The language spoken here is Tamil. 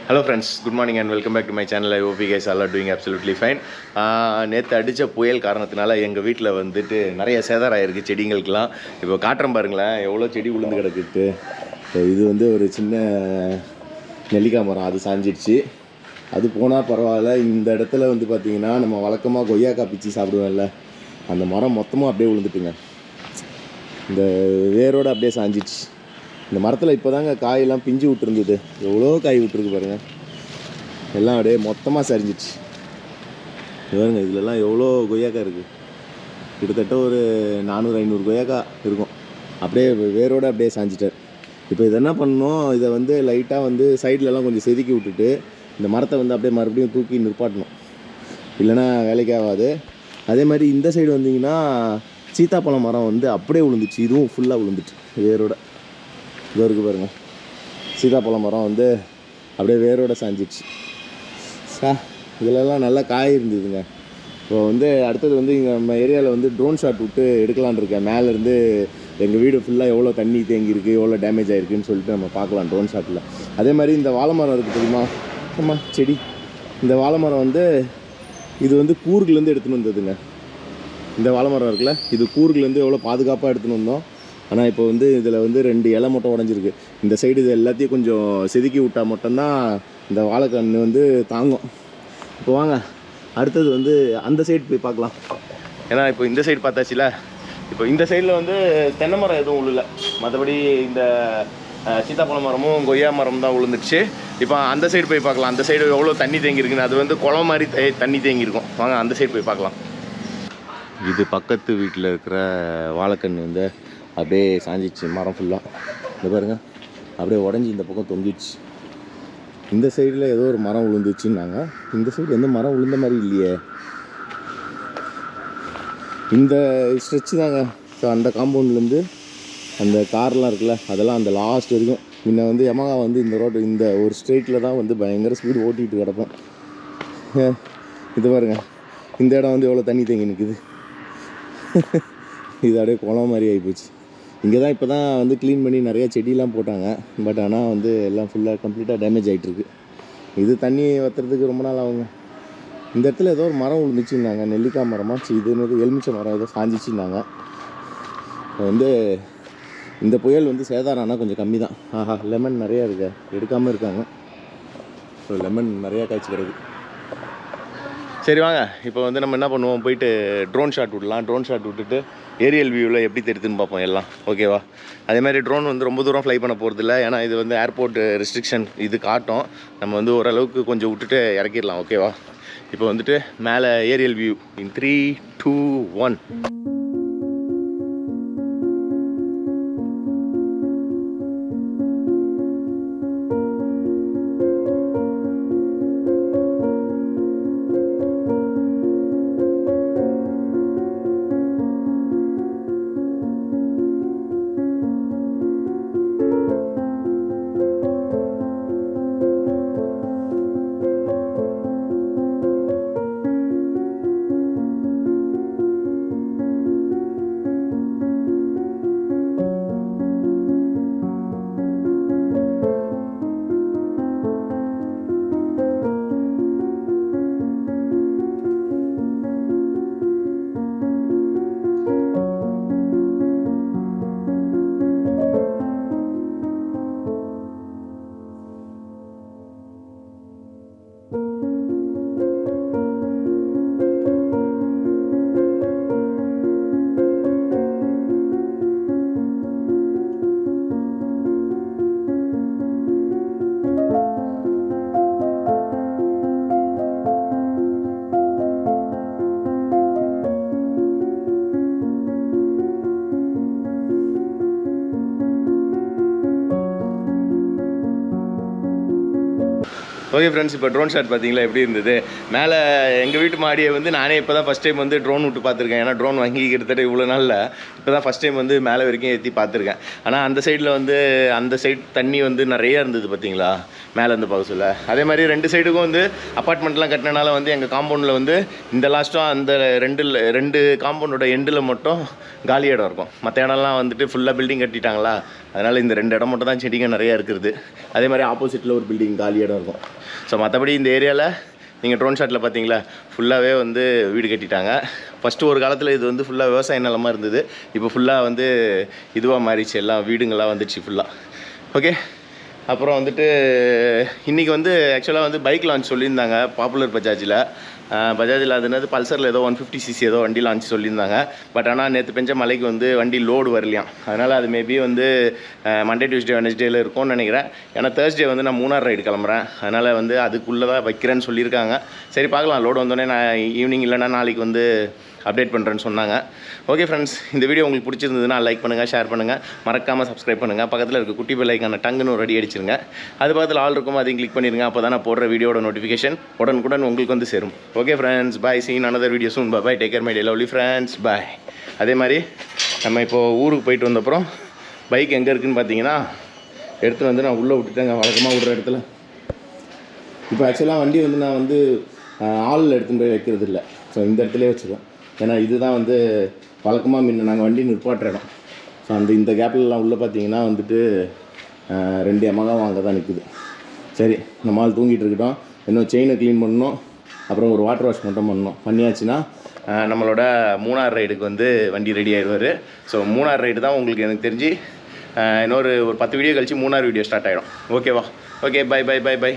Hello friends, good morning and welcome back to my channel. I hope you guys all are doing absolutely fine. நேற்று அடித்த புயல் காரணத்தினால எங்கள் வீட்டில் வந்துட்டு நிறைய சேதாரம் ஆயிருக்கு செடிங்களுக்கெல்லாம். இப்போ காட்டுறேன் பாருங்களேன் எவ்வளோ செடி விழுந்து கிடக்குது. இது வந்து ஒரு சின்ன நெல்லிக்காய் மரம், அது சாஞ்சிடுச்சு. அது போனால் பரவாயில்ல. இந்த இடத்துல வந்து பார்த்திங்கன்னா நம்ம வழக்கமாக கொய்யாக்காய் பிச்சு சாப்பிடுவோம்ல, அந்த மரம் மொத்தமாக அப்படியே விழுந்துட்டுங்க. இந்த வேரோடு அப்படியே சாஞ்சிடுச்சு. இந்த மரத்தில் இப்போ தாங்க காயெல்லாம் பிஞ்சு விட்டுருந்தது. எவ்வளோ காய் விட்டுருக்கு பாருங்கள். எல்லாம் அப்படியே மொத்தமாக சரிஞ்சிச்சு பாருங்க. இதிலெல்லாம் எவ்வளோ கொய்யாக்காய் இருக்குது. கிட்டத்தட்ட ஒரு 400-500 கொய்யாக்காய் இருக்கும். அப்படியே வேரோடு அப்படியே சாஞ்சிட்டார். இப்போ இதை என்ன பண்ணணும், இதை வந்து லைட்டாக வந்து சைட்லலாம் கொஞ்சம் செதுக்கி விட்டுட்டு இந்த மரத்தை வந்து அப்படியே மறுபடியும் தூக்கி நிற்பாட்டணும், இல்லைன்னா வேலைக்கு ஆகாது. அதே மாதிரி இந்த சைடு வந்தீங்கன்னா சீத்தாப்பழம் மரம் வந்து அப்படியே விழுந்துச்சு. இதுவும் ஃபுல்லாக விழுந்துச்சு வேரோட. இதோ இருக்குது பாருங்கள், சீதாப்பழம் மரம் வந்து அப்படியே வேரோட சாஞ்சிடுச்சு. இதிலெல்லாம் நல்லா காய் இருந்ததுங்க. இப்போ வந்து அடுத்தது வந்து இங்கே நம்ம ஏரியாவில் வந்து ட்ரோன் ஷாட் விட்டு எடுக்கலான்னு இருக்கேன். மேலேருந்து எங்கள் வீடு ஃபுல்லாக எவ்வளோ தண்ணி தேங்கியிருக்கு, எவ்வளோ டேமேஜ் ஆகிருக்குன்னு சொல்லிட்டு நம்ம பார்க்கலாம் ட்ரோன் ஷாட்டில். அதே மாதிரி இந்த வாழை மரம் இருக்குது தெரியுமா, ஆமாம் செடி. இந்த வாழை மரம் வந்து இது வந்து கூர்குலேருந்து எடுத்துன்னு வந்ததுங்க. இந்த வாழை மரம் இருக்குல்ல, இது கூர்குலேருந்து எவ்வளோ பாதுகாப்பாக எடுத்துன்னு வந்தோம். ஆனால் இப்போ வந்து இதில் வந்து 2 இலை மட்டும் உடஞ்சிருக்கு. இந்த சைடு இது எல்லாத்தையும் கொஞ்சம் செதுக்கி விட்டால் மட்டும்தான் இந்த வாழைக்கன்று வந்து தாங்கும். இப்போ வாங்க அடுத்தது வந்து அந்த சைடு போய் பார்க்கலாம். ஏன்னா இப்போ இந்த சைடு பார்த்தாச்சுல, இப்போ இந்த சைடில் வந்து தென்னை மரம் எதுவும் விழுல. மற்றபடி இந்த சீத்தாப்பழம் மரமும் கொய்யா மரம் தான் விழுந்துடுச்சு. இப்போ அந்த சைடு போய் பார்க்கலாம். அந்த சைடு எவ்வளோ தண்ணி தேங்கியிருக்குன்னு. அது வந்து குளம் மாதிரி தண்ணி தேங்கியிருக்கும். வாங்க அந்த சைடு போய் பார்க்கலாம். இது பக்கத்து வீட்டில் இருக்கிற வாழைக்கன்று வந்து அப்படியே சாஞ்சிச்சு மரம் ஃபுல்லாக. இந்த பாருங்கள் அப்படியே உடஞ்சி இந்த பக்கம் தொங்கிடுச்சு. இந்த சைடில் ஏதோ ஒரு மரம் விழுந்துச்சுன்னாங்க. இந்த சைடு எந்த மரம் விழுந்த மாதிரி இல்லையே. இந்த ஸ்ட்ரெச்சு தாங்க. ஸோ அந்த காம்பவுண்ட்லேருந்து அந்த கார்லாம் இருக்குல்ல, அதெல்லாம் அந்த லாஸ்ட் வரைக்கும். முன்ன வந்து யமகா வந்து இந்த ரோடு இந்த ஒரு ஸ்ட்ரெயிட்டில் தான் வந்து பயங்கர ஸ்பீடு ஓட்டிகிட்டு கிடப்பேன். இது பாருங்கள், இந்த இடம் வந்து எவ்வளோ தண்ணி தேங்கி நிற்குது. இது அப்படியே குளம் மாதிரி ஆகிப்போச்சு. இங்கே தான் இப்போ தான் வந்து க்ளீன் பண்ணி நிறையா செடியெலாம் போட்டாங்க. பட் ஆனால் வந்து எல்லாம் ஃபுல்லாக கம்ப்ளீட்டாக டேமேஜ் ஆகிட்டுருக்கு. இது தண்ணி வற்றுறதுக்கு ரொம்ப நாள் ஆகுங்க. இந்த இடத்துல ஏதோ ஒரு மரம் விழுந்துச்சுன்னாங்க, நெல்லிக்காய் மரமாச்சு. இது என்னது எலுமிச்சை மரம் ஏதோ சாஞ்சிச்சுன்னாங்க. வந்து இந்த புயல் வந்து சேதாரம் ஆனால் கொஞ்சம் கம்மி தான். ஆஹா, லெமன் நிறையா இருக்கு, எடுக்காமல் இருக்காங்க. ஸோ லெமன் நிறையா காய்ச்சிக்கிறது. சரி வாங்க, இப்போ வந்து நம்ம என்ன பண்ணுவோம், போயிட்டு ட்ரோன் ஷாட் விடலாம். ட்ரோன் ஷாட் விட்டுட்டு ஏரியல் வியூவில் எப்படி தெரியுதுன்னு பார்ப்போம் எல்லாம். ஓகேவா? அதேமாதிரி ட்ரோன் வந்து ரொம்ப தூரம் ஃப்ளை பண்ண போகிறதில்ல. ஏன்னா இது வந்து ஏர்போர்ட் ரெஸ்ட்ரிக்ஷன் இது காட்டும். நம்ம வந்து ஓரளவுக்கு கொஞ்சம் விட்டுட்டு இறக்கிடலாம். ஓகேவா? இப்போ வந்துட்டு மேலே ஏரியல் வியூ இன் 3, 2, 1. ஓகே ஃப்ரெண்ட்ஸ், இப்போ ட்ரோன் ஷாட் பார்த்தீங்களா எப்படி இருந்தது? மேலே எங்கள் வீட்டு மாடியை வந்து நானே இப்போ தான் ஃபஸ்ட் டைம் வந்து ட்ரோன் விட்டு பார்த்துருக்கேன். ஏன்னா ட்ரோன் வாங்கி கிட்டத்தட்ட இவ்வளோ நாளில் இப்போ தான் ஃபஸ்ட் டைம் வந்து மேலே வரைக்கும் ஏற்றி பார்த்துருக்கேன். ஆனால் அந்த சைடில் வந்து அந்த சைட் தண்ணி வந்து நிறையா இருந்தது பார்த்தீங்களா மேலே இருந்து பார்க்க சொல்ல. அதே மாதிரி 2 சைடுக்கும் வந்து அப்பார்ட்மெண்ட்லாம் கட்டினால வந்து எங்கள் காம்பவுண்டில் வந்து இந்த லாஸ்ட்டும் அந்த ரெண்டு காம்பவுண்டோட எண்டில் மட்டும் காலி இடம் இருக்கும். மற்ற இடம்லாம் வந்துட்டு ஃபுல்லாக பில்டிங் கட்டிட்டாங்களா, அதனால் இந்த 2 இடம் மட்டும் தான் செடிங்க நிறையா இருக்கிறது. அதே மாதிரி ஆப்போசிட்டில் ஒரு பில்டிங் காலி இடம் இருக்கும். ஸோ மற்றபடி இந்த ஏரியாவில் நீங்கள் ட்ரோன் ஷாட்டில் பார்த்தீங்களா ஃபுல்லாகவே வந்து வீடு கட்டிட்டாங்க. ஃபஸ்ட்டு ஒரு காலத்தில் இது வந்து ஃபுல்லாக விவசாய நிலமாக இருந்தது. இப்போ ஃபுல்லாக வந்து இதுவாக மாறிச்சு, எல்லாம் வீடுங்களாக வந்துடுச்சு ஃபுல்லாக. ஓகே, அப்புறம் வந்துட்டு இன்றைக்கி வந்து ஆக்சுவலாக வந்து பைக் லான்ச் சொல்லியிருந்தாங்க பாப்புலர் பஜாஜில். அது என்னது பல்சரில் ஏதோ 150cc ஏதோ வண்டி லான்ச் சொல்லியிருந்தாங்க. பட் ஆனால் நேற்று பெஞ்ச மலைக்கு வந்து வண்டி லோடு வரலையாம். அதனால் அது மேபி வந்து மண்டே டியூஸ்டே வெனஸ்டேயில் இருக்கும்னு நினைக்கிறேன். ஏன்னா தேர்ஸ்டே வந்து நான் மூணார் ரைடு கிளம்புறேன். அதனால் வந்து அதுக்குள்ளே தான் வைக்கிறேன்னு சொல்லியிருக்காங்க. சரி பார்க்கலாம், லோடு வந்தோடனே நான் ஈவினிங் இல்லைனா நாளைக்கு வந்து அப்டேட் பண்ணுறேன்னு சொன்னாங்க. ஓகே ஃப்ரெண்ட்ஸ், இந்த வீடியோ உங்களுக்கு பிடிச்சிருந்ததுன்னா லைக் பண்ணுங்கள், ஷேர் பண்ணுங்கள், மறக்காமல் சப்ஸ்கிரைப் பண்ணுங்கள். பக்கத்தில் இருக்க குட்டி பெல் ஐக்கான டங்குன்னு ஒரு அடி அடிச்சிருங்க. அது பக்கத்தில் ஆல் இருக்கும், அதையும் கிளிக் பண்ணிடுங்க. அப்போ தான் நான் போடுற வீடியோட நோட்டிஃபிகேஷன் உடனுக்குடன் உங்களுக்கு வந்து சேரும். Okay friends, bye. Seen another video soon. Bye. Take care my day lovely friends. Bye. அதே மாதிரி நம்ம இப்போது ஊருக்கு போயிட்டு வந்தப்புறம் பைக் எங்கே இருக்குதுன்னு பார்த்தீங்கன்னா எடுத்துகிட்டு வந்து நான் உள்ளே விட்டுட்டேங்க, வழக்கமாக விடுற இடத்துல. இப்போ ஆக்சுவலாக வண்டி வந்து நான் வந்து ஆளில் எடுத்துகிட்டு போய் வைக்கிறது இல்லை. ஸோ இந்த இடத்துலேயே வச்சுருக்கேன். ஏன்னா இதுதான் வந்து வழக்கமாக முன்ன நாங்கள் வண்டி நிற்பாட்டுற இடம். ஸோ இந்த கேப்லலாம் உள்ளே பார்த்தீங்கன்னா வந்துட்டு 2 எமகா வாங்க தான் நிற்குது. சரி, நம்ம ஆள் தூங்கிட்டு இருக்கட்டும். இன்னும் செயினை க்ளீன் பண்ணணும், அப்புறம் ஒரு வாட்டர் வாஷ் மட்டும் பண்ணணும். பண்ணியாச்சுன்னா நம்மளோட மூணார் ரைடுக்கு வந்து வண்டி ரெடி ஆகிடுவார். ஸோ மூணார் ரைடு தான் உங்களுக்கு எனக்கு தெரிஞ்சு இன்னொரு 10 வீடியோ கழிச்சு மூணார் வீடியோ ஸ்டார்ட் ஆகிடும். ஓகேவா? Okay, bye bye bye by.